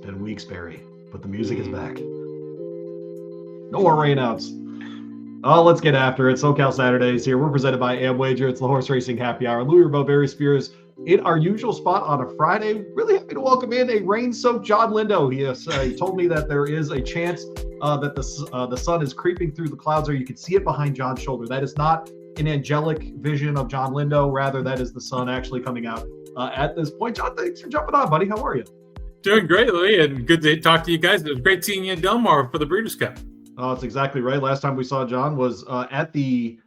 been weeks, Barry, but the music is back. No more rainouts. Oh, let's get after it. SoCal Saturdays here. We're presented by AmWager. It's the horse racing happy hour. Louie Rabaut, Barry Spears in our usual spot on a Friday. Really happy to welcome in a rain-soaked Jon Lindo. He told me that there is a chance that the sun is creeping through the clouds, or you can see it behind John's shoulder. That is not an angelic vision of Jon Lindo. Rather, that is the sun actually coming out at this point. Jon, thanks for jumping on, buddy. How are you? Doing great, Louie, and good to talk to you guys. It was great seeing you in Del Mar for the Breeders' Cup. Oh, that's exactly right. Last time we saw Jon was at the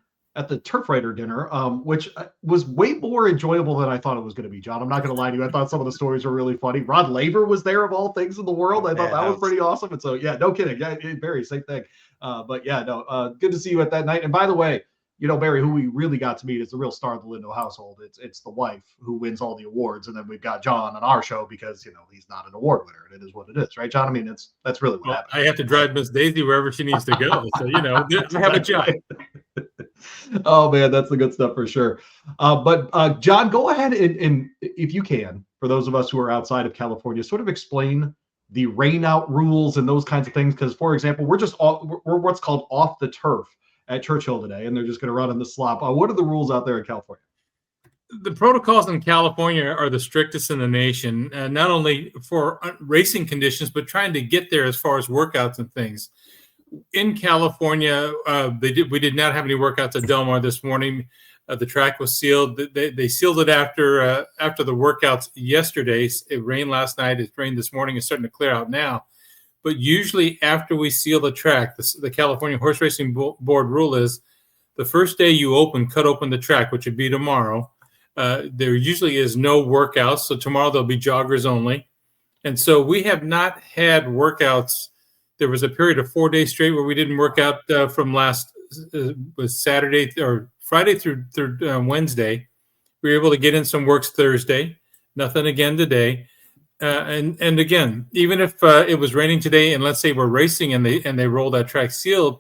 Turf Rider dinner, which was way more enjoyable than I thought it was going to be, Jon. I'm not going to lie to you. I thought some of the stories were really funny. Rod Laver was there, of all things in the world. I thought that was pretty awesome. And so, yeah, no kidding. Yeah, Barry, same thing. But yeah, no, good to see you at that night. And by the way, you know, Barry, who we really got to meet is the real star of the Lindo household. It's the wife who wins all the awards. And then we've got Jon on our show because, you know, he's not an award winner. And it is what it is, right, Jon? I mean, that's really what happened. I have to drive Miss Daisy wherever she needs to go. So, you know, I have a job. Oh, man, that's the good stuff for sure. But Jon, go ahead and, if you can, for those of us who are outside of California, sort of explain the rain out rules and those kinds of things. Because, for example, we're what's called off the turf at Churchill today, and they're just going to run in the slop. What are the rules out there in California? The protocols in California are the strictest in the nation, not only for racing conditions, but trying to get there as far as workouts and things. In California, we did not have any workouts at Del Mar this morning. The track was sealed. They sealed it after the workouts yesterday. It rained last night. It rained this morning. It's starting to clear out now. But usually after we seal the track, the California Horse Racing Board rule is the first day you cut open the track, which would be tomorrow. There usually is no workouts. So tomorrow there'll be joggers only. And so we have not had workouts. There was a period of 4 days straight where we didn't work out from was Saturday or Friday through Wednesday. We were able to get in some works Thursday. Nothing again today. And again, even if it was raining today, and let's say we're racing and they roll that track sealed,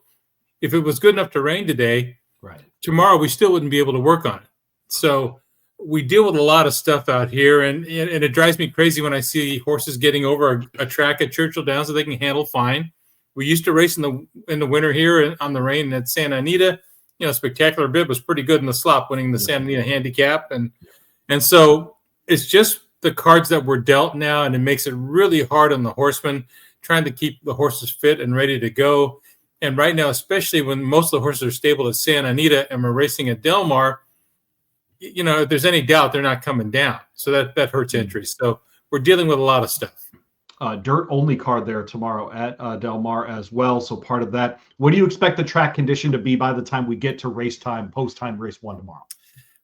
if it was good enough to rain today, right, tomorrow we still wouldn't be able to work on it. So we deal with a lot of stuff out here, and it drives me crazy when I see horses getting over a track at Churchill Downs that they can handle fine. We used to race in the winter here on the rain at Santa Anita. You know, Spectacular Bib was pretty good in the slop, winning the Santa Anita handicap, and so it's just the cards that were dealt now, and it makes it really hard on the horsemen trying to keep the horses fit and ready to go. And right now, especially when most of the horses are stable at Santa Anita and we're racing at Del Mar, you know, if there's any doubt, they're not coming down. So that hurts entries. So we're dealing with a lot of stuff. Dirt only card there tomorrow at Del Mar as well. So part of that. What do you expect the track condition to be by the time we get to race time, post time race one tomorrow?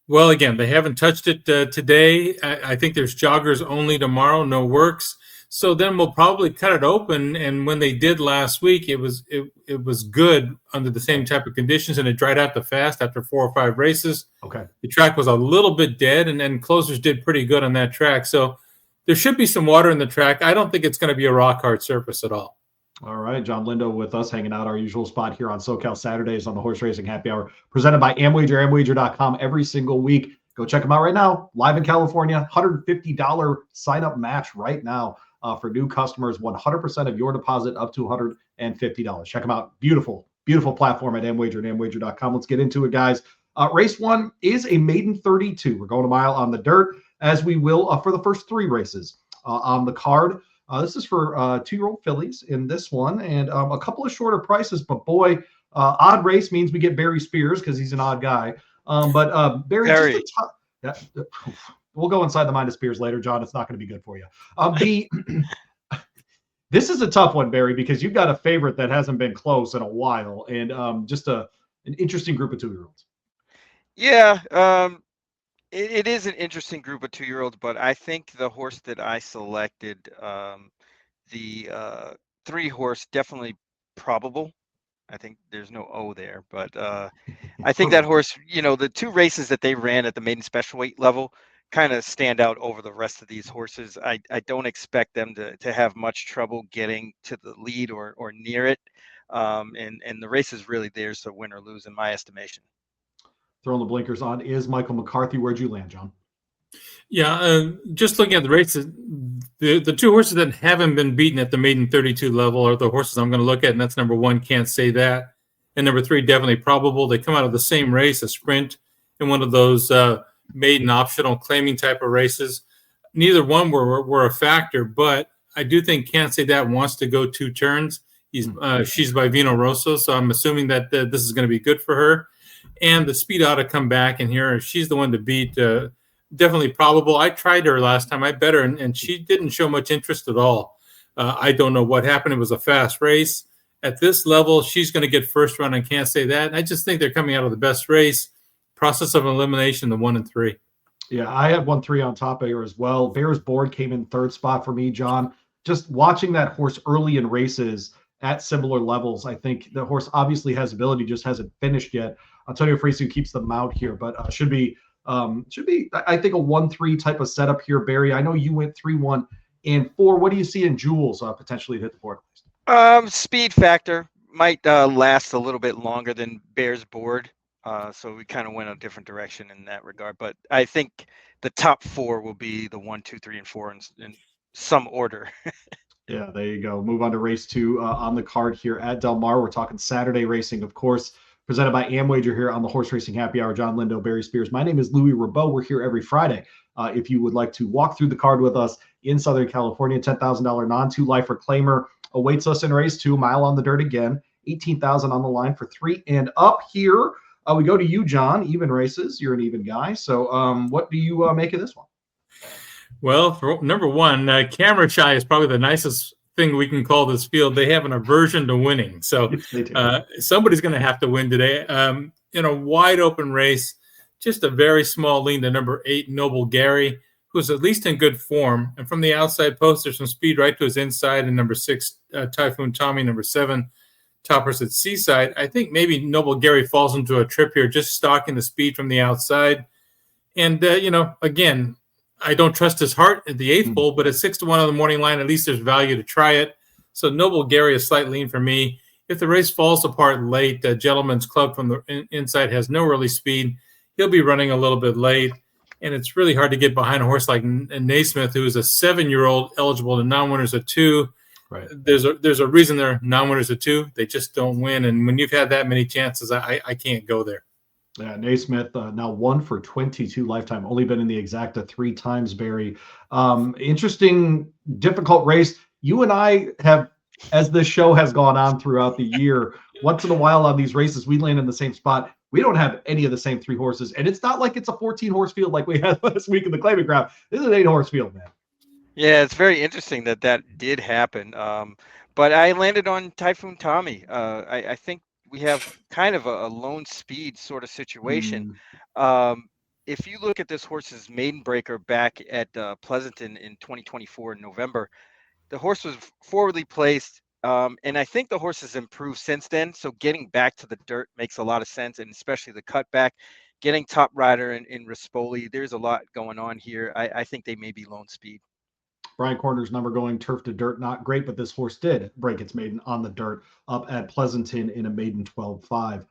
Well, again, they haven't touched it today. I think there's joggers only tomorrow, no works. So then we'll probably cut it open. And when they did last week, it was good under the same type of conditions, and it dried out the fast after 4 or 5 races. Okay. The track was a little bit dead, and then closers did pretty good on that track. So there should be some water in the track. I don't think it's going to be a rock hard surface at all. All right, Jon Lindo with us, hanging out our usual spot here on SoCal Saturdays on the Horse Racing Happy Hour, presented by AmWager, amwager.com every single week. Go check them out right now, live in California, $150 sign-up match right now for new customers, 100% of your deposit up to $150. Check them out. Beautiful, beautiful platform at AmWager and amwager.com. Let's get into it, guys. Race 1 is a maiden 32. We're going a mile on the dirt, as we will for the first 3 races on the card. This is for 2-year-old fillies in this one, and a couple of shorter prices, but boy, odd race means we get Barry Spears because he's an odd guy. But Barry. We'll go inside the mind of Spears later, Jon. It's not going to be good for you. This is a tough one, Barry, because you've got a favorite that hasn't been close in a while, and just an interesting group of 2-year-olds. Yeah, it is an interesting group of 2-year-olds, but I think the horse that I selected, the 3 horse, definitely probable. I think there's no O there, but I think that horse, you know, the 2 races that they ran at the maiden special weight level kind of stand out over the rest of these horses. I don't expect them to have much trouble getting to the lead or near it. And the race is really theirs to win or lose, in my estimation. Throwing the blinkers on is Michael McCarthy. Where'd you land, Jon? Yeah, just looking at the races, The two horses that haven't been beaten at the maiden 32 level are the horses I'm going to look at, and that's number 1, Can't Say That, and number 3, Definitely Probable. They come out of the same race, a sprint, in one of those maiden optional claiming type of races. Neither one were a factor, but I do think Can't Say That wants to go 2 turns. She's by Vino Rosso, so I'm assuming that this is going to be good for her. And the speed ought to come back in here. She's the one to beat. Definitely Probable. I tried her last time. I bet her, and she didn't show much interest at all. I don't know what happened. It was a fast race. At this level, she's going to get first run. I Can't Say That. And I just think they're coming out of the best race. Process of elimination, the 1 and 3. Yeah, I had 1-3 on top of her as well. Bears Board came in 3rd spot for me, John. Just watching that horse early in races at similar levels, I think the horse obviously has ability, just hasn't finished yet. Antonio Fresu keeps the mount here, but should be I think a 1-3 type of setup here, Barry. I know you went 3-1 and 4. What do you see in Jules potentially to hit the board? Speed factor might last a little bit longer than Bears Board. So we kind of went a different direction in that regard. But I think the top 4 will be the 1, 2, 3, and 4 in some order. Yeah, there you go. Move on to race 2 on the card here at Del Mar. We're talking Saturday racing, of course, presented by Amwager here on the Horse Racing Happy Hour. Jon Lindo, Barry Spears. My name is Louie Rabaut. We're here every Friday. If you would like to walk through the card with us in Southern California, $10,000 non-2 lifer claimer awaits us in race 2, mile on the dirt again, $18,000 on the line for 3 and up here. We go to you, John. Even races. You're an even guy. So what do you make of this one? Well, for number 1, Camera Shy is probably the nicest thing we can call this field. They have an aversion to winning. So somebody's going to have to win today. In a wide open race, just a very small lean to number 8, Noble Gary, who's at least in good form. And from the outside post, there's some speed right to his inside. And number 6, Typhoon Tommy, number 7, Toppers at Seaside. I think maybe Noble Gary falls into a trip here, just stalking the speed from the outside. And, again, I don't trust his heart at the 8th bull, but at 6-1 on the morning line, at least there's value to try it. So Noble Gary, a slight lean for me. If the race falls apart late, Gentleman's Club from the inside has no early speed. He'll be running a little bit late, and it's really hard to get behind a horse like Naismith, who is a 7-year-old eligible to non-winners at 2. Right. There's a reason they're non-winners at 2. They just don't win, and when you've had that many chances, I can't go there. Yeah, Naismith now 1 for 22 lifetime, only been in the exacta 3 times, Barry. Interesting, difficult race. You and I have, as this show has gone on throughout the year, once in a while on these races, we land in the same spot. We don't have any of the same 3 horses, and it's not like it's a 14-horse field like we had last week in the claiming ground. This is an 8-horse field, man. Yeah, it's very interesting that did happen. But I landed on Typhoon Tommy. I think we have kind of a lone speed sort of situation. If you look at this horse's maiden breaker back at Pleasanton in 2024 in November, the horse was forwardly placed. And I think the horse has improved since then. So getting back to the dirt makes a lot of sense, and especially the cutback, getting Top Rider in Rispoli. There's a lot going on here. I think they may be lone speed. Brian Corner's number going turf to dirt, not great, but this horse did break its maiden on the dirt up at Pleasanton in a maiden 12-5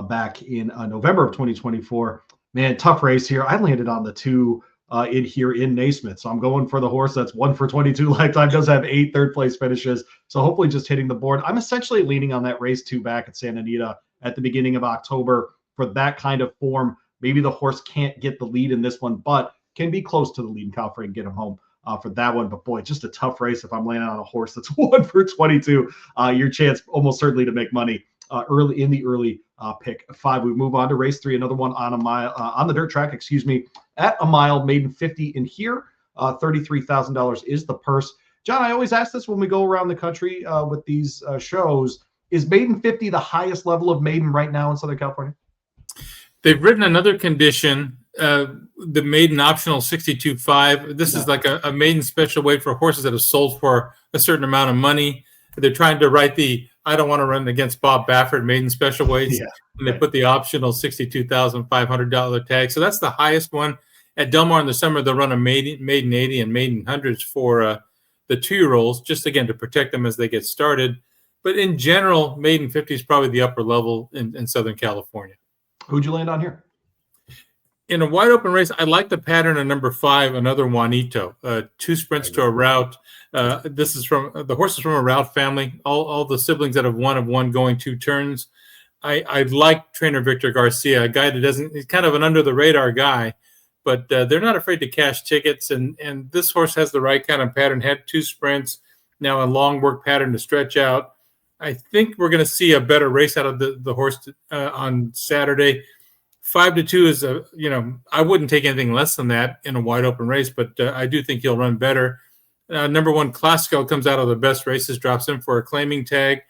back in November of 2024. Man, tough race here. I landed on the 2 in Naismith. So I'm going for the horse that's 1 for 22 lifetime, does have 8 third-place finishes. So hopefully just hitting the board. I'm essentially leaning on that race 2 back at Santa Anita at the beginning of October for that kind of form. Maybe the horse can't get the lead in this one, but can be close to the lead in Calfrey and get him home. For that one, but boy, just a tough race. If I'm landing on a horse that's 1 for 22, your chance almost certainly to make money early in the early pick 5. We move on to race 3, another one on a mile on the dirt track, at a mile, maiden 50 in here. $33,000 is the purse. John, I always ask this when we go around the country with these shows: is maiden 50 the highest level of maiden right now in Southern California? They've written another condition. The maiden optional 62.5. This is like a maiden special weight for horses that have sold for a certain amount of money. They're trying to write the I don't want to run against Bob Baffert maiden special weights. And they put the optional $62,500 tag. So that's the highest one. At Del Mar in the summer, they'll run a maiden 80 and maiden hundreds for the 2-year-olds, just again to protect them as they get started. But in general, maiden 50 is probably the upper level in Southern California. Who'd you land on here? In a wide open race, I like the pattern of number 5, another Juanito. 2 sprints to a route. This is from the horse is from a route family. All the siblings that have won going 2 turns. I like trainer Victor Garcia, a guy that he's kind of an under the radar guy, but they're not afraid to cash tickets. And this horse has the right kind of pattern. Had 2 sprints, now a long work pattern to stretch out. I think we're going to see a better race out of the horse on Saturday. 5-2 is I wouldn't take anything less than that in a wide open race, but I do think he'll run better. Number 1, Classico comes out of the best races, drops in for a claiming tag.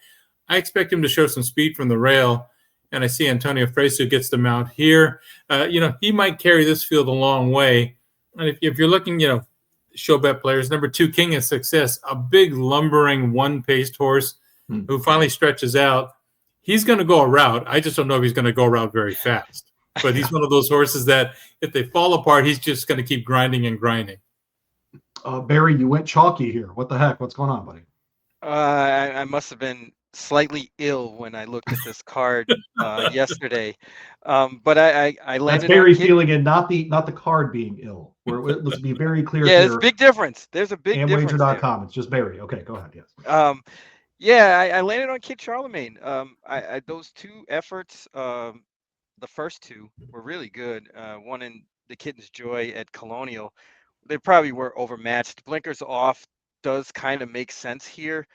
I expect him to show some speed from the rail, and I see Antonio Fresu gets the mount here. He might carry this field a long way. And if you're looking, show bet players, number 2, King of Success, a big lumbering 1-paced horse who finally stretches out. He's going to go a route. I just don't know if he's going to go a route very fast. But he's one of those horses that if they fall apart, he's just going to keep grinding and grinding. Barry, you went chalky here. What the heck? What's going on, buddy? I must have been slightly ill when I looked at this card yesterday. But I landed. That's Barry feeling it, not the card being ill. Let's be very clear. Yeah, there's a big difference. There's a big difference. Handicappers.com. It's just Barry. Okay, go ahead. Yes. I landed on Kid Charlemagne. Those 2 efforts. The first 2 were really good. One in the Kitten's Joy at Colonial. They probably were overmatched. Blinkers off does kind of make sense here.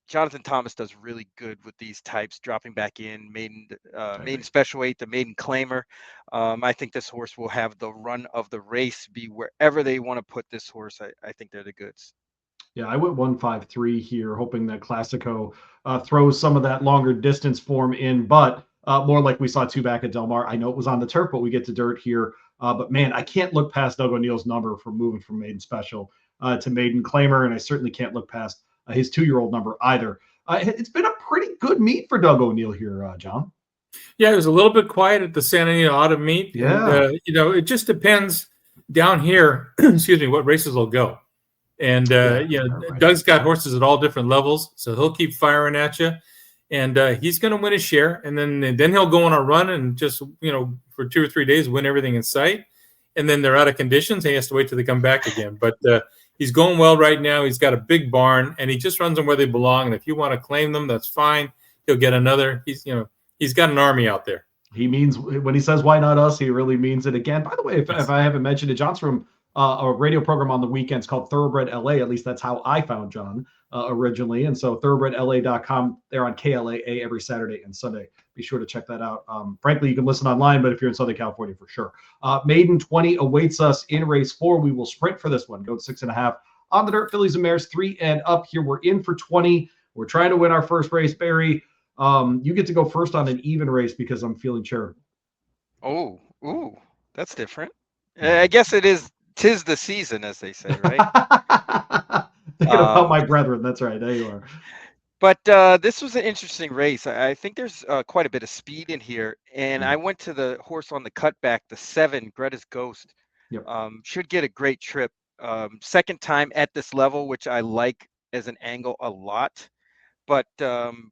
Jonathan Thomas does really good with these types, dropping back in, maiden special weight, the maiden claimer. I think this horse will have the run of the race, be wherever they want to put this horse. I think they're the goods. Yeah, I went 1-5-3 here, hoping that Classico throws some of that longer distance form in, but more like we saw 2 back at Del Mar. I know it was on the turf, but we get to dirt here. But man, I can't look past Doug O'Neill's number for moving from maiden special to maiden claimer, and I certainly can't look past his 2-year-old number either. It's been a pretty good meet for Doug O'Neill here, John. Yeah, it was a little bit quiet at the Santa Anita Autumn meet. Yeah. And, it just depends down here, excuse me, what races will go. And, right. Doug's got horses at all different levels, so he'll keep firing at you. And he's going to win his share, and then he'll go on a run and just, for 2 or 3 days, win everything in sight. And then they're out of conditions. He has to wait till they come back again. But he's going well right now. He's got a big barn, and he just runs them where they belong. And if you want to claim them, that's fine. He'll get another. He's got an army out there. He means when he says, "Why not us?" He really means it. Again, by the way, if I haven't mentioned it, John's from a radio program on the weekends called Thoroughbred L.A. At least that's how I found John originally. And so thoroughbredla.com, they're on KLAA every Saturday and Sunday. Be sure to check that out. Frankly, you can listen online, but if you're in Southern California, for sure. Maiden 20 awaits us in race 4. We will sprint for this one. Go 6.5 on the dirt. Fillies and mares 3 and up here. We're in for 20. We're trying to win our first race. Barry, you get to go first on an even race because I'm feeling charitable. Oh, that's different. I guess it is. 'Tis the season, as they say, right? Thinking about my brethren. That's right. There you are. But this was an interesting race. I think there's quite a bit of speed in here. And I went to the horse on the cutback, the 7, Greta's Ghost. Yep. Should get a great trip. Second time at this level, which I like as an angle a lot. But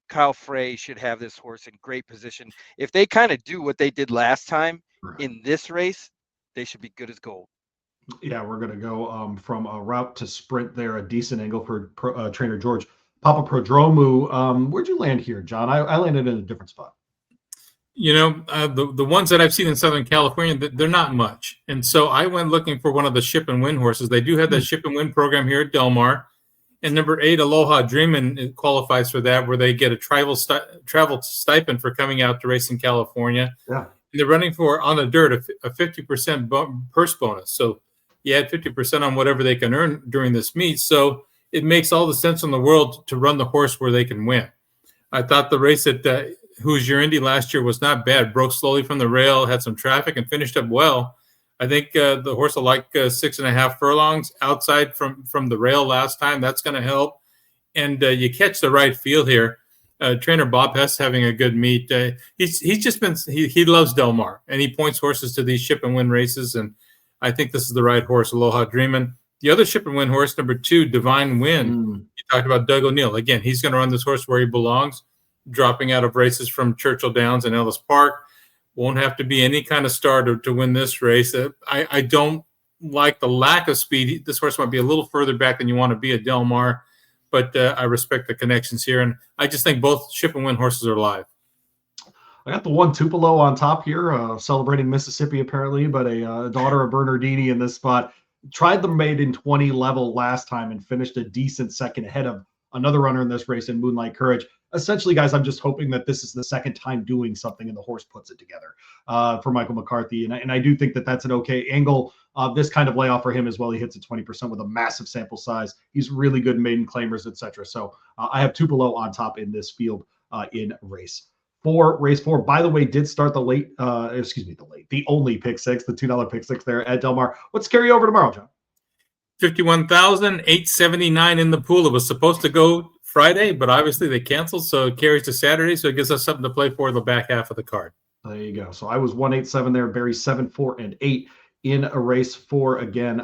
Kyle Frey should have this horse in great position. If they kind of do what they did last time in this race, they should be good as gold. Yeah, we're going to go from a route to sprint there, a decent angle for trainer George Papaproudromou. Where'd you land here, John? I landed in a different spot. The ones that I've seen in Southern California, they're not much. And so I went looking for one of the ship and win horses. They do have that ship and win program here at Del Mar. And number 8, Aloha Dreamin' qualifies for that, where they get a travel stipend for coming out to race in California. Yeah. And they're running for, on the dirt, a 50% purse bonus. So you add 50% on whatever they can earn during this meet. So it makes all the sense in the world to run the horse where they can win. I thought the race at Who's Your Indy last year was not bad. Broke slowly from the rail, had some traffic, and finished up well. I think the horse will like 6.5 furlongs outside from the rail last time. That's going to help. And you catch the right feel here. Trainer Bob Hess having a good meet. He's just been he loves Del Mar, and he points horses to these ship and win races. And I think this is the right horse, Aloha Dreamin'. The other ship and win horse, number 2, Divine Wind. You talked about Doug O'Neill. Again, he's going to run this horse where he belongs, dropping out of races from Churchill Downs and Ellis Park. Won't have to be any kind of starter to win this race. I don't like the lack of speed. This horse might be a little further back than you want to be at Del Mar, but I respect the connections here. And I just think both Ship and Win horses are live. I got the one Tupelo on top here, celebrating Mississippi apparently, but a daughter of Bernardini in this spot. Tried the maiden 20 level last time and finished a decent second ahead of another runner in this race in Moonlight Courage. Essentially, guys, I'm just hoping that this is the second time doing something and the horse puts it together for Michael McCarthy. And I do think that that's an okay angle. This kind of layoff for him as well. He hits at 20% with a massive sample size. He's really good maiden claimers, etc. So I have Tupelo on top in this field in race 4. By the way, did start the only pick six, the $2 pick six there at Del Mar. Let's carry over tomorrow, John. 51,879 in the pool. It was supposed to go Friday, but obviously they canceled, so it carries to Saturday, so it gives us something to play for the back half of the card. There you go. So I was 187 there, Barry 7, 4, and 8 in a race 4 again.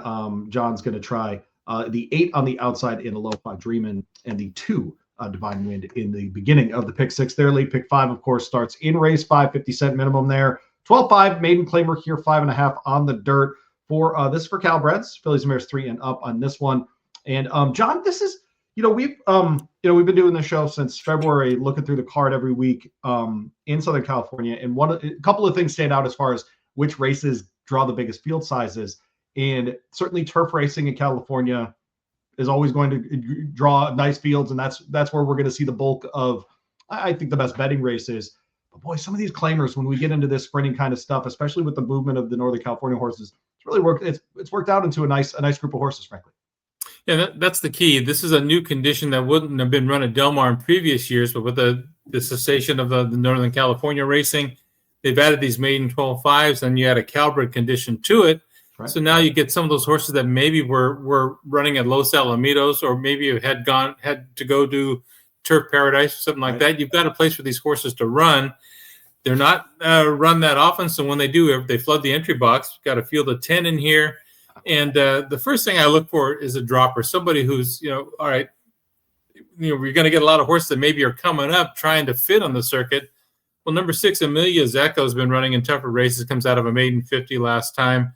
John's going to try the 8 on the outside in Aloha Dreamin' and the 2 Divine Wind in the beginning of the pick 6 there. Late pick 5, of course, starts in race 5, 50-cent minimum there. 12-5 maiden claimer here, 5.5 on the dirt for this for Calbreds, Fillies and Mares 3 and up on this one. And John, this is, we've been doing the show since February, looking through the card every week in Southern California, and a couple of things stand out as far as which races draw the biggest field sizes. And certainly turf racing in California is always going to draw nice fields, and that's where we're going to see the bulk of, I think, the best betting races. But boy, some of these claimers, when we get into this sprinting kind of stuff, especially with the movement of the Northern California horses, it's really worked. It's worked out into a nice group of horses, frankly. Yeah, that's the key. This is a new condition that wouldn't have been run at Del Mar in previous years, but with the cessation of the Northern California racing, they've added these maiden 12-5s, and you add a Calbred condition to it. Right. So now you get some of those horses that maybe were running at Los Alamitos, or maybe you had to go do Turf Paradise or something like that. You've got a place for these horses to run. They're not run that often, so when they do, they flood the entry box. Got a field of 10 in here. And the first thing I look for is a dropper, somebody who's, all right, we're going to get a lot of horses that maybe are coming up trying to fit on the circuit. Well, number 6, Amelia Zecco has been running in tougher races, comes out of a maiden 50 last time.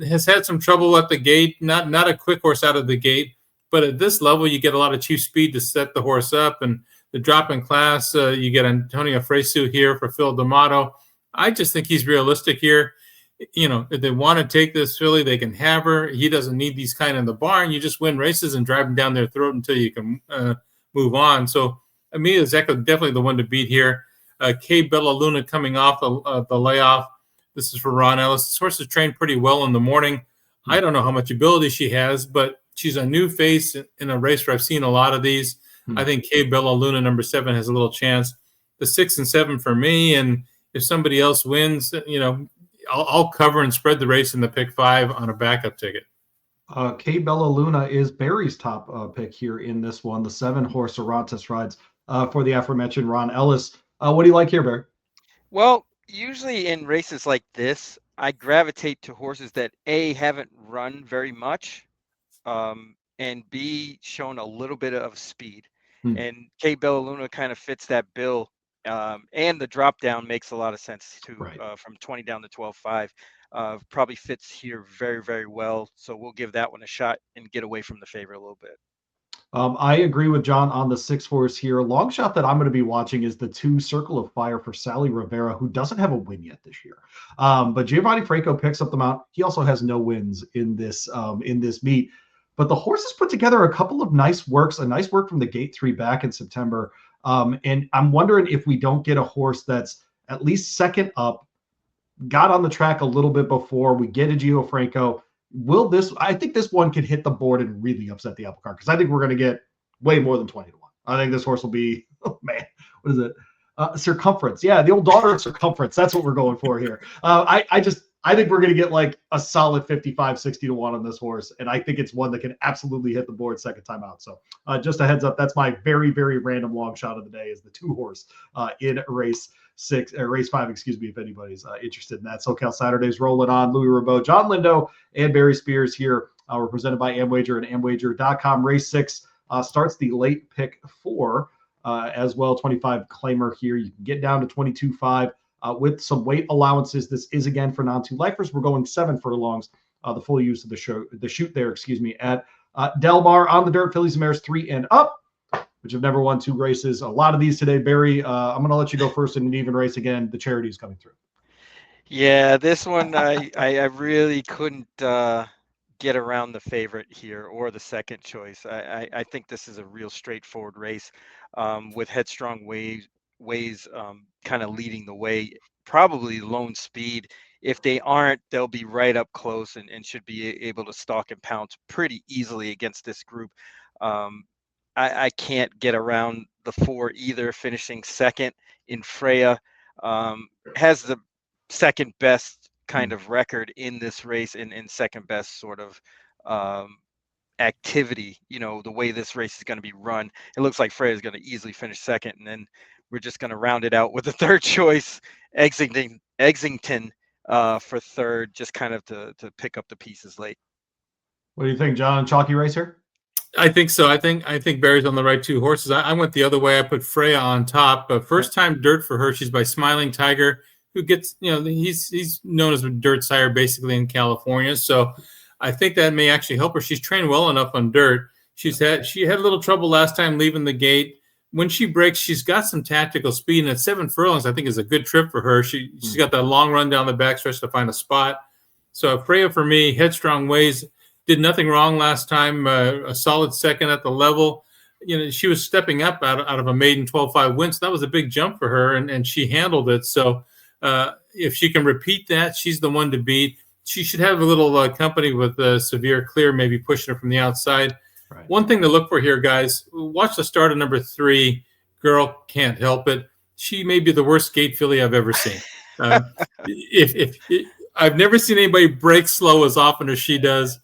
Has had some trouble at the gate, not a quick horse out of the gate, but at this level, you get a lot of chief speed to set the horse up. And the drop in class, you get Antonio Fresu here for Phil D'Amato. I just think he's realistic here. If they want to take this filly, they can have her. He doesn't need these kind in the barn. You just win races and drive them down their throat until you can move on. So Amelia Zecco definitely the one to beat here. K Bella Luna coming off the layoff. This is for Ron Ellis. This horse is trained pretty well in the morning. I don't know how much ability she has, but she's a new face in a race where I've seen a lot of these. I think K Bella Luna, number 7, has a little chance. The 6 and 7 for me, and if somebody else wins, I'll cover and spread the race in the pick 5 on a backup ticket. K Bella Luna is Barry's top pick here in this one. The 7-horse Orontes rides for the aforementioned Ron Ellis. What do you like here, Barry? Well, usually in races like this, I gravitate to horses that A, haven't run very much, and B, shown a little bit of speed. And K Bella Luna kind of fits that bill. And the drop down makes a lot of sense too, right. From 20 down to 12-5. Probably fits here very, very well. So we'll give that one a shot and get away from the favorite a little bit. I agree with John on the 6-horse here. Long shot that I'm going to be watching is the 2 Circle of Fire for Sally Rivera, who doesn't have a win yet this year. But Giovanni Franco picks up the mount. He also has no wins in this meet. But the horses put together a couple of nice works, a nice work from the gate 3 back in September. And I'm wondering if we don't get a horse that's at least second up, got on the track a little bit before we get a Gio Franco. I think this one could hit the board and really upset the apple cart, because I think we're going to get way more than 20 to 1. I think this horse will be, what is it? Circumference. Yeah, the old daughter of Circumference. That's what we're going for here. I think we're going to get like a solid 55, 60 to 1 on this horse. And I think it's one that can absolutely hit the board second time out. So just a heads up, that's my very, very random long shot of the day, is the 2-horse in race 5, if anybody's interested in that. SoCal Saturdays rolling on. Louie Rabaut, Jon Lindo, and Barry Spears here. We're presented by Amwager and Amwager.com. Race 6 starts the late pick 4 as well. 25 claimer here. You can get down to 22-5. with some weight allowances. This is again for non-2 lifers. We're going 7 furlongs, the full use of the chute there, at Del Mar on the dirt. Fillies and Mares 3 and up, which have never won 2 races. A lot of these today. Barry, I'm going to let you go first in an even race again. The charity is coming through. Yeah, this one I really couldn't get around the favorite here or the second choice. I think this is a real straightforward race with Headstrong Ways kind of leading the way, probably lone speed. If they aren't, they'll be right up close and should be able to stalk and pounce pretty easily against this group. I can't get around the 4 either, finishing second in Freya. Has the second best kind of record in this race and second best sort of activity, the way this race is going to be run. It looks like Freya is going to easily finish second, and then we're just going to round it out with the third choice, Exington for third, just kind of to pick up the pieces late. What do you think, John? Chalky race here? I think so. I think Barry's on the right 2 horses. I went the other way. I put Freya on top. First time dirt for her. She's by Smiling Tiger, who gets, he's known as a dirt sire basically in California. So I think that may actually help her. She's trained well enough on dirt. She had a little trouble last time leaving the gate. When she breaks, she's got some tactical speed, and at 7 furlongs, I think is a good trip for her. She's got that long run down the backstretch to find a spot. So Freya for me, Headstrong Ways did nothing wrong last time. A solid second at the level. She was stepping up out of a maiden 12-5 win, so that was a big jump for her, and she handled it. So if she can repeat that, she's the one to beat. She should have a little company with Severe Clear, maybe pushing her from the outside. Right. One thing to look for here, guys, watch the start of number 3. Girl Can't Help It. She may be the worst gate filly I've ever seen. I've never seen anybody break slow as often as she does.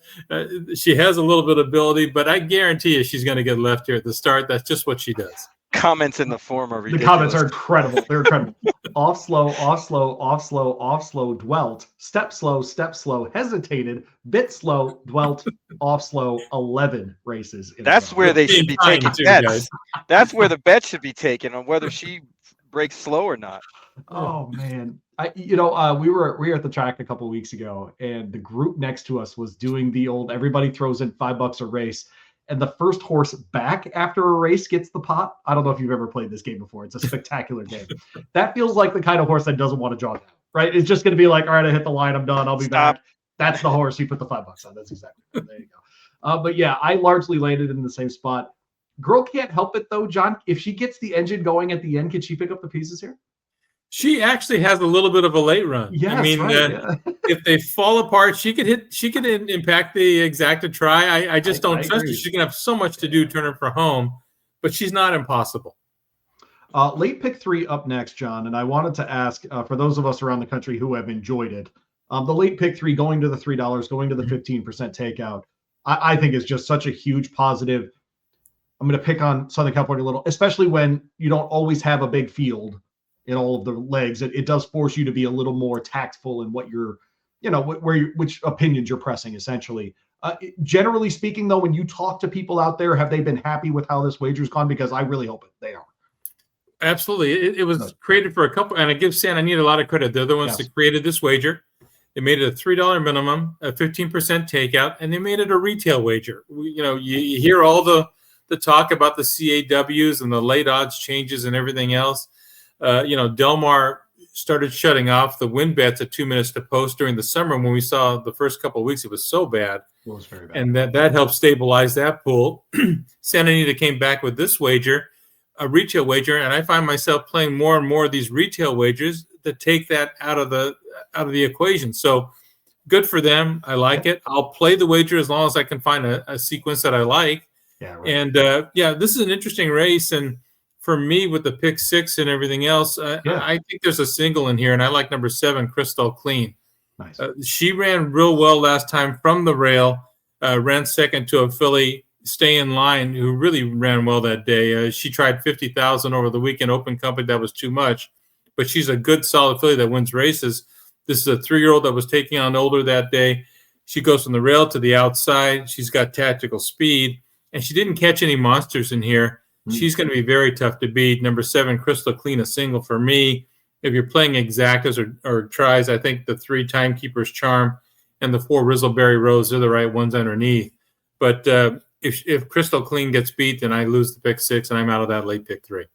She has a little bit of ability, but I guarantee you she's going to get left here at the start. That's just what she does. Comments in the form are ridiculous. The comments are incredible. They're incredible. Off slow, off slow, off slow, off slow, dwelt, step slow, hesitated, bit slow, dwelt, off slow, 11 races. That's where they should be taking bets. That's where the bet should be taken on whether she breaks slow or not. Oh man. We were at the track a couple of weeks ago, and the group next to us was doing the old everybody throws in $5 a race. And the first horse back after a race gets the pot. I don't know if you've ever played this game before. It's a spectacular game. That feels like the kind of horse that doesn't want to draw down, right? It's just going to be like, all right, I hit the line. I'm done. I'll be back. That's the horse you put the $5 on. That's exactly right. There you go. But yeah, I largely landed in the same spot. Girl Can't Help It though, John. If she gets the engine going at the end, can she pick up the pieces here? She actually has a little bit of a late run. Yes, I mean, if they fall apart, she could impact the Exacta try. I just don't trust her. She's going to have so much to do turning for home, but she's not impossible. Late pick 3 up next, John. And I wanted to ask for those of us around the country who have enjoyed it, the late pick 3 going to the $3, going to the 15% takeout, I think is just such a huge positive. I'm going to pick on Southern California a little, especially when you don't always have a big field in all of the legs. It does force you to be a little more tactful in what you're, which opinions you're pressing, essentially. Generally speaking, though, when you talk to people out there, have they been happy with how this wager's gone? Because I really hope they are. Absolutely. It was created for a couple, and I give Santa Anita a lot of credit. They're the ones that created this wager. They made it a $3 minimum, a 15% takeout, and they made it a retail wager. You hear all the talk about the CAWs and the late odds changes and everything else. Del Mar started shutting off the win bets at 2 minutes to post during the summer. When we saw the first couple of weeks, it was so bad. It was very bad. And that helped stabilize that pool. Santa Anita came back with this wager, a retail wager, and I find myself playing more and more of these retail wagers that take that out of the equation. So good for them. I like it. I'll play the wager as long as I can find a sequence that I like. Yeah. Right. And this is an interesting race. And for me, with the pick 6 and everything else, I think there's a single in here, and I like number 7, Crystal Clean. Nice. She ran real well last time from the rail, ran second to a filly, Stay in Line, who really ran well that day. She tried 50,000 over the weekend open company. That was too much, but she's a good, solid filly that wins races. This is a 3-year-old that was taking on older that day. She goes from the rail to the outside. She's got tactical speed, and she didn't catch any monsters in here. She's going to be very tough to beat. Number 7, Crystal Clean, a single for me. If you're playing exactas or tries, I think the 3 Timekeeper's Charm and the 4 Rizzleberry Rose are the right ones underneath. But if Crystal Clean gets beat, then I lose the pick 6 and I'm out of that late pick 3.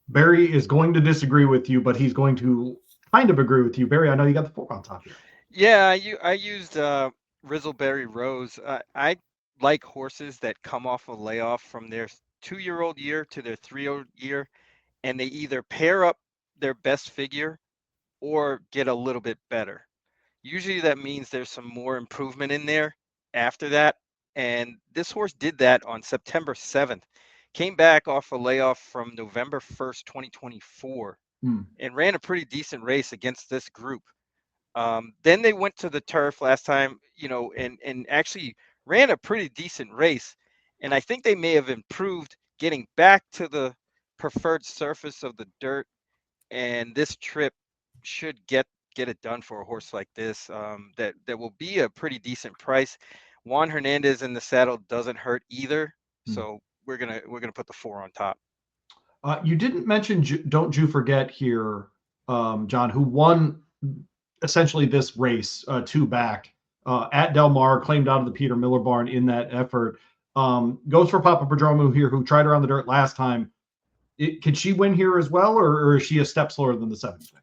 Barry is going to disagree with you, but he's going to kind of agree with you. Barry, I know you got the 4 on top here. Yeah, I used Rizzleberry Rose. I like horses that come off a layoff from their 2-year-old year to their 3-year-old year, and they either pair up their best figure or get a little bit better. Usually that means there's some more improvement in there after that. And this horse did that on September 7th. Came back off a layoff from November 1st, 2024, and ran a pretty decent race against this group. Then they went to the turf last time, and actually ran a pretty decent race. And I think they may have improved getting back to the preferred surface of the dirt. And this trip should get it done for a horse like this. That will be a pretty decent price. Juan Hernandez in the saddle doesn't hurt either. So we're gonna put the 4 on top. You didn't mention Don't You Forget here, John, who won essentially this race 2 back at Del Mar, claimed out of the Peter Miller barn in that effort. Goes for Papa Prodromo here, who tried her on the dirt last time. Can she win here as well, or is she a step slower than the 7th pick?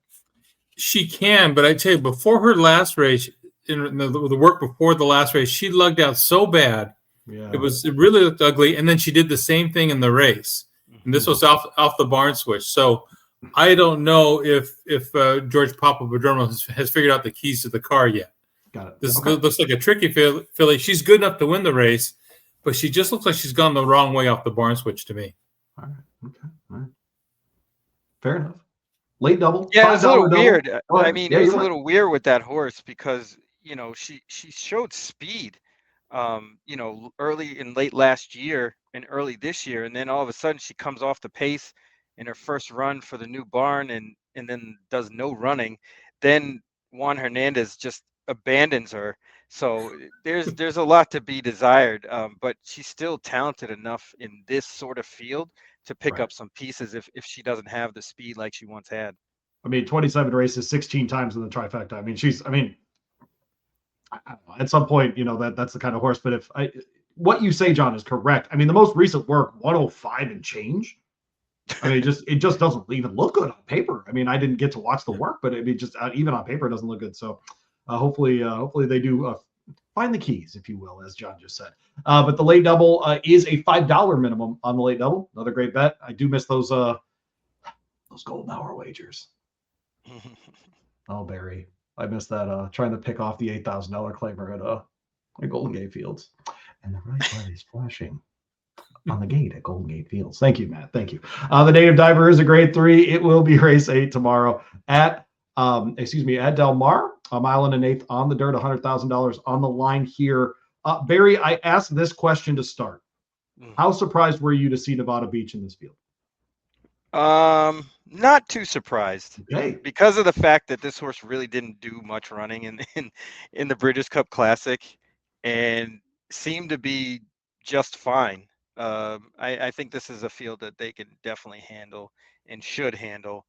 She can, but I tell you, before her last race, in the work before the last race, she lugged out so bad. Yeah. It really looked ugly, and then she did the same thing in the race. And this was off the barn switch. So I don't know if George Papa Prodromo has figured out the keys to the car yet. Got it. This looks like a tricky filly. She's good enough to win the race, but she just looks like she's gone the wrong way off the barn switch to me. All right. Okay. All right. Fair enough. Late double. Yeah, it was a little weird. It was a little weird with that horse because, she showed speed, early and late last year and early this year. And then all of a sudden she comes off the pace in her first run for the new barn and then does no running. Then Juan Hernandez just abandons her. So there's a lot to be desired, but she's still talented enough in this sort of field to pick up some pieces if she doesn't have the speed like she once had. 27 races, 16 times in the trifecta. I don't know, at some point, that's the kind of horse. But what you say, John, is correct. The most recent work, 105 and change. It just doesn't even look good on paper. I didn't get to watch the work, but just even on paper, it doesn't look good. So hopefully they do find the keys, if you will, as John just said. But the late double is a $5 minimum on the late double. Another great bet. I do miss those golden hour wagers. Oh, Barry, I missed that. Trying to pick off the $8,000 claimer at Golden Gate Fields, and the right light is flashing on the gate at Golden Gate Fields. Thank you, Matt. Thank you. The Native Diver is a grade 3. It will be race 8 tomorrow at Del Mar, a mile and an eighth on the dirt, $100,000 on the line here. Barry, I asked this question to start. How surprised were you to see Nevada Beach in this field? Not too surprised, because of the fact that this horse really didn't do much running in the Breeders' Cup Classic and seemed to be just fine. I think this is a field that they can definitely handle and should handle.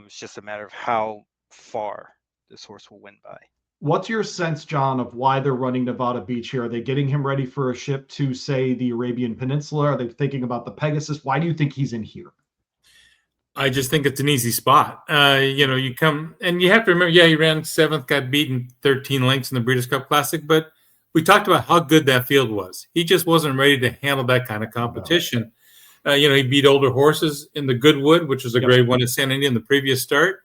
It's just a matter of how far this horse will win by. What's your sense, John, of why they're running Nevada Beach here? Are they getting him ready for a ship to, say, the Arabian Peninsula? Are they thinking about the Pegasus? Why do you think he's in here? I just think it's an easy spot. You come and you have to remember, he ran 7th, got beaten 13 lengths in the Breeders' Cup Classic, but we talked about how good that field was. He just wasn't ready to handle that kind of competition. He beat older horses in the Goodwood, which was a grade 1 at San Antonio in the previous start.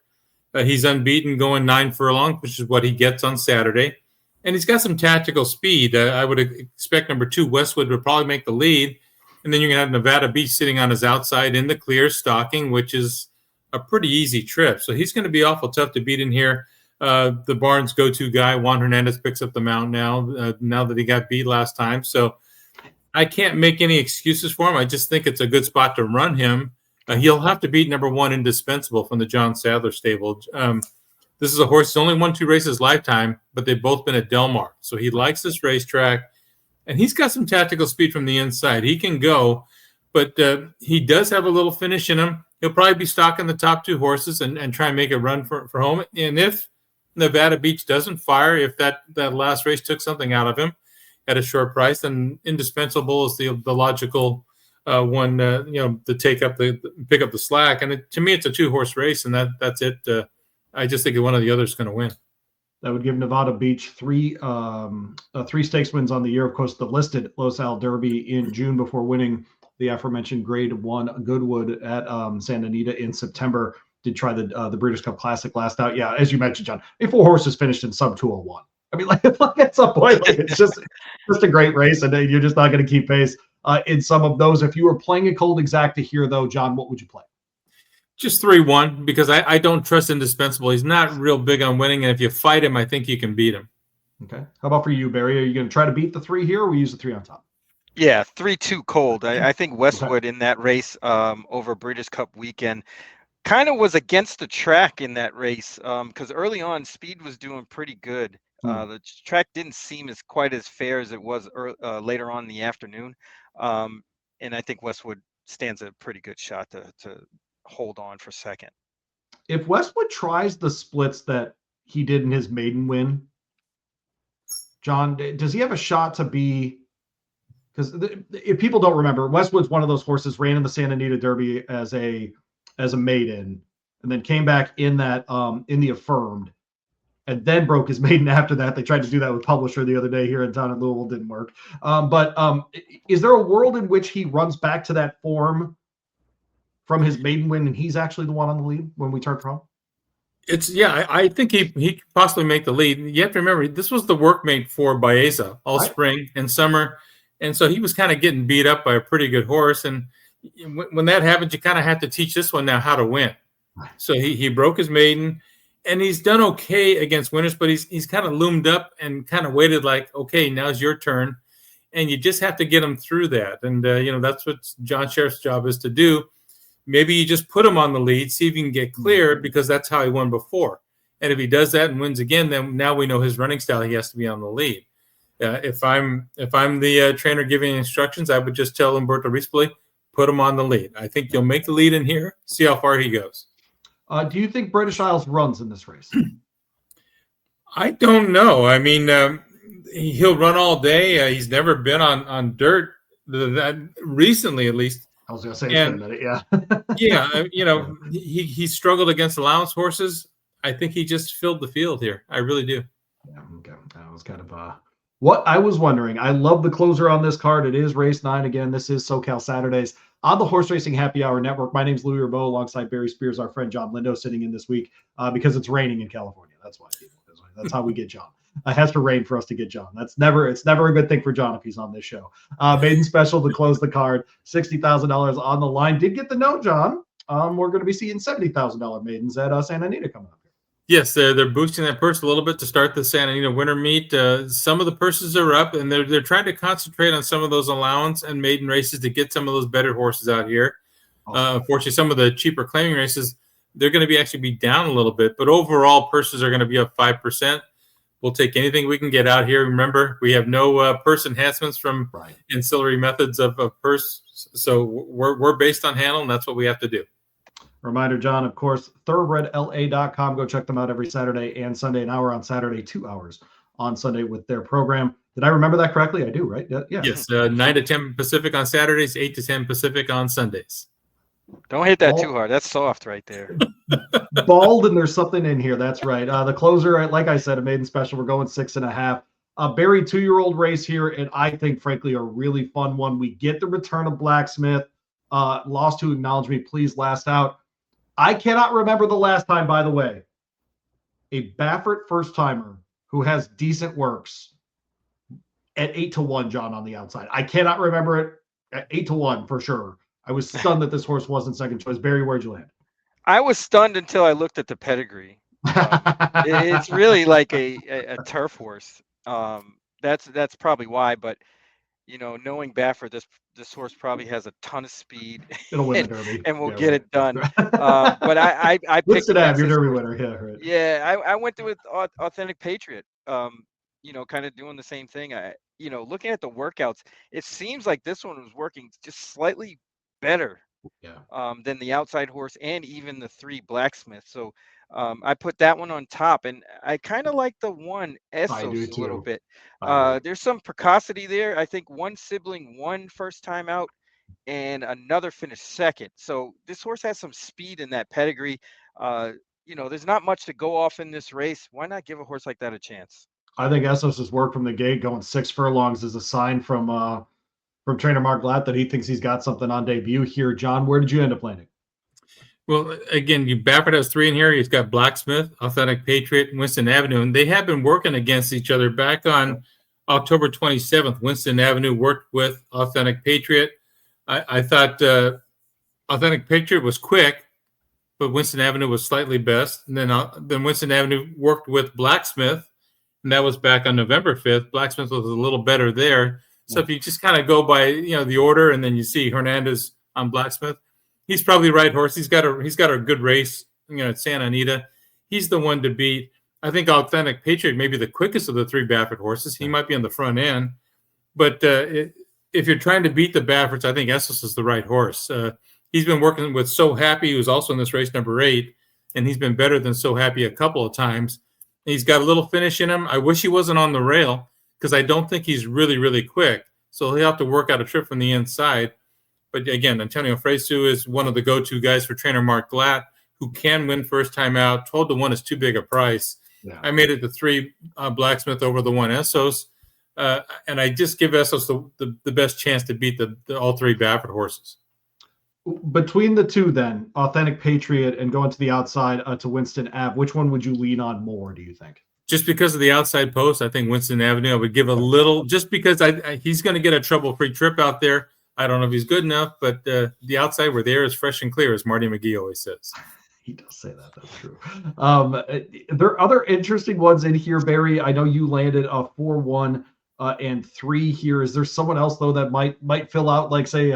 He's unbeaten going 9 furlongs, which is what he gets on Saturday. And he's got some tactical speed. I would expect number 2, Westwood, would probably make the lead. And then you're going to have Nevada Beach sitting on his outside in the clear, stalking, which is a pretty easy trip. So he's going to be awful tough to beat in here. The barn's go-to guy, Juan Hernandez, picks up the mount now that he got beat last time. So I can't make any excuses for him. I just think it's a good spot to run him. He'll have to beat number 1, Indispensable, from the John Sadler stable. This is a horse who's only won 2 races lifetime, but they've both been at Del Mar. So he likes this racetrack. And he's got some tactical speed from the inside. He can go, but he does have a little finish in him. he'll probably be stocking the top 2 horses and try and make a run for home. And if Nevada Beach doesn't fire, if that last race took something out of him at a short price, then Indispensable is the logical one, to pick up the slack. And to me, it's a 2-horse race, and that's it. I just think one of the others is going to win. That would give Nevada Beach 3 stakes wins on the year. Of course, the listed Los Al Derby in June before winning the aforementioned Grade 1 Goodwood at Santa Anita in September. Did try the Breeders' Cup Classic last out. Yeah, as you mentioned, John, 4 horses finished in sub 201. I mean, like at some point, it's just a great race, and you're just not going to keep pace in some of those. If you were playing a cold exacta here, though, John, what would you play? Just 3-1, because I don't trust Indispensable. He's not real big on winning, and if you fight him, I think you can beat him. Okay. How about for you, Barry? Are you going to try to beat the 3 here, or we use the 3 on top? Yeah, 3-2 cold. I think Westwood in that race over Breeders' Cup weekend kind of was against the track in that race because early on speed was doing pretty good. The track didn't seem quite as fair as it was later on in the afternoon, and I think Westwood stands a pretty good shot to hold on for second. If Westwood tries the splits that he did in his maiden win, John, does he have a shot to be? Because if people don't remember, Westwood's one of those horses, ran in the Santa Anita Derby as a maiden, and then came back in that in the affirmed, and then broke his maiden after that. They tried to do that with Publisher the other day here in town in Louisville, didn't work. But is there a world in which he runs back to that form from his maiden win, and he's actually the one on the lead when we turn from? I think he could possibly make the lead. You have to remember, this was the workmate for Baeza all spring and summer, and so he was kind of getting beat up by a pretty good horse. And when that happens, you kind of have to teach this one now how to win. So he broke his maiden, and he's done okay against winners, but he's kind of loomed up and kind of waited like, okay, now's your turn, and you just have to get him through that. And that's what John Sheriff's job is to do. Maybe you just put him on the lead, see if you can get clear, because that's how he won before. And if he does that and wins again, then now we know his running style. He has to be on the lead. If I'm the trainer giving instructions, I would just tell Umberto Rispoli, put him on the lead. I think you'll make the lead in here. See how far he goes. Do you think British Isles runs in this race? I don't know. I mean, he'll run all day. He's never been on dirt that recently, at least. I was going to say it's been a minute, he struggled against allowance horses. I think he just filled the field here. I really do. Yeah, okay. That was kind of what I was wondering. I love the closer on this card. It is race 9 again. This is SoCal Saturdays on the Horse Racing Happy Hour Network. My name's Louie Rabaut, alongside Barry Spears, our friend Jon Lindo, sitting in this week because it's raining in California. That's why. That's how we get John. It has to rain for us to get John. It's never a good thing for John if he's on this show. Maiden special to close the card, $60,000 on the line. Did get the note, John. We're going to be seeing $70,000 maidens at Santa Anita coming up here. Yes, they're boosting that purse a little bit to start the Santa Anita Winter Meet. Some of the purses are up, and they're trying to concentrate on some of those allowance and maiden races to get some of those better horses out here. Unfortunately, some of the cheaper claiming races, they're going to actually be down a little bit, but overall purses are going to be up 5%. We'll take anything we can get out here. Remember, we have no purse enhancements from ancillary methods of purse. So we're based on handle, and that's what we have to do. Reminder, John, of course, thoroughbredla.com. Go check them out every Saturday and Sunday, an hour on Saturday, 2 hours on Sunday with their program. Did I remember that correctly? I do, right? Yeah. Yes, 9 to 10 Pacific on Saturdays, 8 to 10 Pacific on Sundays. Don't hit that too hard. That's soft right there. Bald, and there's something in here. That's right. The closer, like I said, a maiden special. We're going 6.5. Barry, 2-year-old race here, and I think, frankly, a really fun one. We get the return of Blacksmith. Lost to Acknowledge Me, Please, last out. I cannot remember the last time, by the way, a Baffert first-timer who has decent works at 8-1, John, on the outside. I cannot remember it at 8-1 for sure. I was stunned that this horse wasn't second choice. Barry, where'd you land? I was stunned until I looked at the pedigree. It's really like a turf horse. That's probably why. But knowing Baffert, this horse probably has a ton of speed. It'll win the Derby, and we'll get it done. But I picked your Derby winner. Yeah, right. Yeah, I went with Authentic Patriot. Kind of doing the same thing. Looking at the workouts, it seems like this one was working just slightly better Yeah. than the outside horse and even the 3 Blacksmith. So I put that one on top, and I kind of like the 1 I do Essos a little too. bit. I do. There's some precocity there. I think one sibling won first time out and another finished second. So this horse has some speed in that pedigree. There's not much to go off in this race. Why not give a horse like that a chance? I think Essos' work from the gate going 6 furlongs is a sign from trainer Mark Glatt that he thinks he's got something on debut here. John, where did you end up landing? Well, again, Baffert has 3 in here. He's got Blacksmith, Authentic Patriot, and Winston Avenue, and they have been working against each other. Back on October 27th, Winston Avenue worked with Authentic Patriot. I thought Authentic Patriot was quick, but Winston Avenue was slightly best. And then Winston Avenue worked with Blacksmith, and that was back on November 5th. Blacksmith was a little better there. So if you just kind of go by the order, and then you see Hernandez on Blacksmith, he's probably the right horse. He's got a good race, at Santa Anita. He's the one to beat. I think Authentic Patriot may be the quickest of the 3 Baffert horses. He might be on the front end, but if you're trying to beat the Bafferts, I think Essos is the right horse. He's been working with So Happy, who's also in this race, number 8, and he's been better than So Happy a couple of times. He's got a little finish in him. I wish he wasn't on the rail because I don't think he's really, really quick. So he'll have to work out a trip from the inside. But again, Antonio Fresu is one of the go-to guys for trainer Mark Glatt, who can win first time out. 12-1 is too big a price. Yeah. I made it the 3 Blacksmith over the 1 Essos. And I just give Essos the best chance to beat the all 3 Baffert horses. Between the 2, then, Authentic Patriot and going to the outside to Winston Ave, which one would you lean on more, do you think? Just because of the outside post, I think Winston Avenue, I would give a little, just because he's going to get a trouble-free trip out there. I don't know if he's good enough, but the outside where the air is fresh and clear, as Marty McGee always says. He does say that. That's true. There are other interesting ones in here, Barry. I know you landed a 4-1 and 3 here. Is there someone else, though, that might fill out, like, say,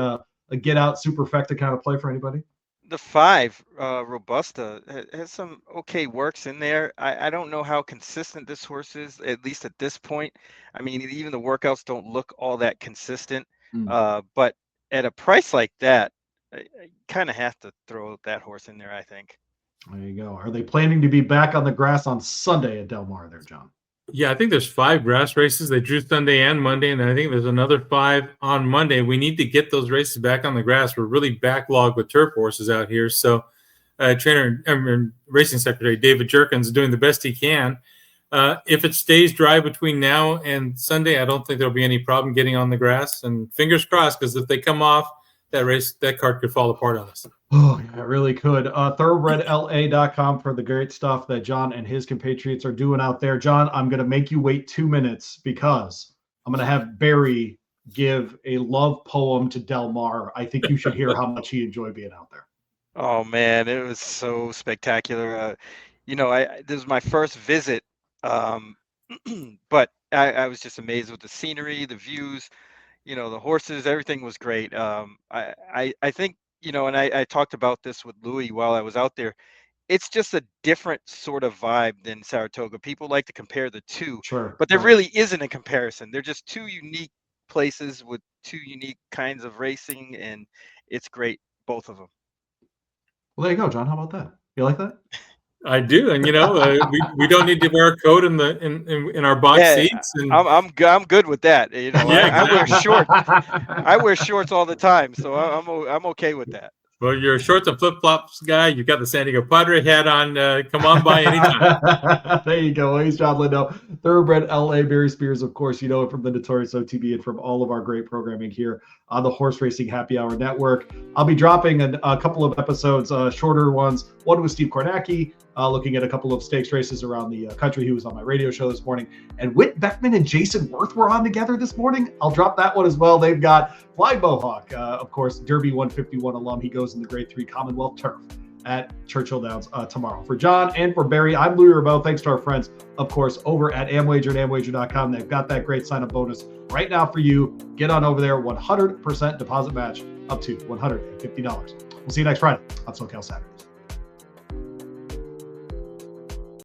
a get-out superfecta kind of play for anybody? The 5 Robusta has some okay works in there. I don't know how consistent this horse is, at least at this point. I mean, even the workouts don't look all that consistent. But at a price like that, I kind of have to throw that horse in there, I think. There you go. Are they planning to be back on the grass on Sunday at Del Mar there, John? Yeah, I think there's 5 grass races. They drew Sunday and Monday, and I think there's another 5 on Monday. We need to get those races back on the grass. We're really backlogged with turf horses out here. So racing secretary David Jerkins is doing the best he can. If it stays dry between now and Sunday, I don't think there'll be any problem getting on the grass. And fingers crossed, because if they come off that race, that card could fall apart on us. Oh, yeah, it really could. Thoroughbredla.com for the great stuff that John and his compatriots are doing out there. John, I'm going to make you wait 2 minutes because I'm going to have Barry give a love poem to Del Mar. I think you should hear how much he enjoyed being out there. Oh, man, it was so spectacular. This was my first visit. But I was just amazed with the scenery, the views, the horses, everything was great. I think, and I talked about this with Louie while I was out there. It's just a different sort of vibe than Saratoga. People like to compare the 2, sure, but there really isn't a comparison. They're just 2 unique places with 2 unique kinds of racing, and it's great, both of them. Well, there you go, John. How about that? You like that? I do, and we don't need to wear a coat in our box seats. And I'm good with that. I wear shorts. I wear shorts all the time, so I'm okay with that. Well, you're a shorts and flip-flops guy. You got the San Diego Padre hat on. Come on by anytime. There you go. He's Jon Lindo, Thoroughbred L.A. Barry Spears, of course, you know it from the Notorious OTB and from all of our great programming here on the Horse Racing Happy Hour Network. I'll be dropping a couple of episodes, shorter ones. One with Steve Kornacki, looking at a couple of stakes races around the country. He was on my radio show this morning. And Whit Beckman and Jason Worth were on together this morning. I'll drop that one as well. They've got Fly Mohawk, of course, Derby 151 alum. He goes in the Grade 3 Commonwealth Turf at Churchill Downs tomorrow. For John and for Barry, I'm Louie Rabaut. Thanks to our friends, of course, over at Amwager and Amwager.com. They've got that great sign-up bonus right now for you. Get on over there. 100% deposit match up to $150. We'll see you next Friday on SoCal Saturdays.